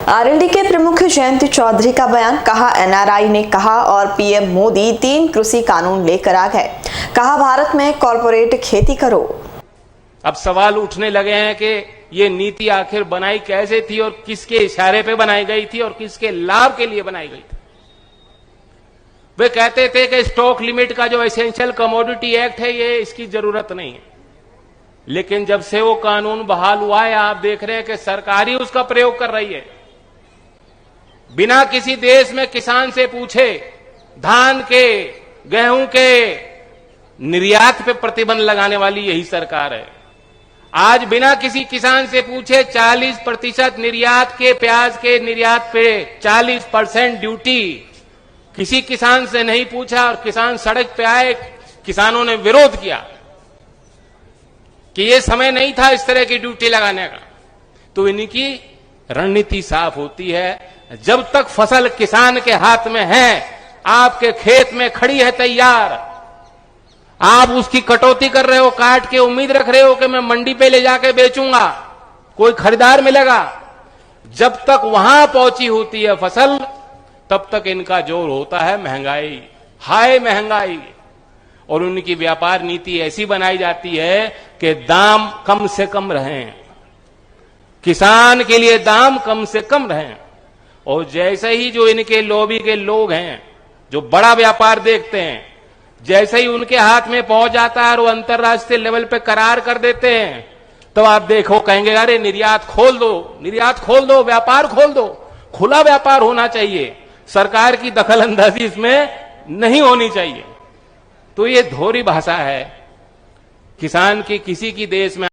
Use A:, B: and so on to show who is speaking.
A: RLD के प्रमुख जयंत चौधरी का बयान, कहा एनआरआई ने कहा और पीएम मोदी 3 कृषि कानून लेकर आ गए, कहा भारत में कॉर्पोरेट खेती करो।
B: अब सवाल उठने लगे हैं कि ये नीति आखिर बनाई कैसे थी और किसके इशारे पे बनाई गई थी और किसके लाभ के लिए बनाई गई थी। वे कहते थे कि स्टॉक लिमिट का जो एसेंशियल कमोडिटी एक्ट है ये इसकी जरूरत नहीं है, लेकिन जब से वो कानून बहाल हुआ है आप देख रहे हैं कि सरकार ही उसका प्रयोग कर रही है। बिना किसी देश में किसान से पूछे धान के, गेहूं के निर्यात पे प्रतिबंध लगाने वाली यही सरकार है। आज बिना किसी किसान से पूछे 40% निर्यात के, प्याज के निर्यात पे 40% ड्यूटी किसी किसान से नहीं पूछा और किसान सड़क पे आए, किसानों ने विरोध किया कि ये समय नहीं था इस तरह की ड्यूटी लगाने का। तो इनकी रणनीति साफ होती है, जब तक फसल किसान के हाथ में है, आपके खेत में खड़ी है तैयार, आप उसकी कटौती कर रहे हो, काट के उम्मीद रख रहे हो कि मैं मंडी पे ले जाके बेचूंगा, कोई खरीदार मिलेगा। जब तक वहां पहुंची होती है फसल, तब तक इनका जोर होता है महंगाई, हाई महंगाई। और उनकी व्यापार नीति ऐसी बनाई जाती है कि दाम कम से कम रहें, किसान के लिए दाम कम से कम रहें। और जैसे ही जो इनके लॉबी के लोग हैं जो बड़ा व्यापार देखते हैं, जैसे ही उनके हाथ में पहुंच जाता है और वो अंतर्राष्ट्रीय लेवल पे करार कर देते हैं, तो आप देखो कहेंगे अरे निर्यात खोल दो, निर्यात खोल दो, व्यापार खोल दो। खुला व्यापार होना चाहिए, सरकार की दखल अंदाजी इसमें नहीं होनी चाहिए। तो ये धोरी भाषा है किसान की, किसी की देश में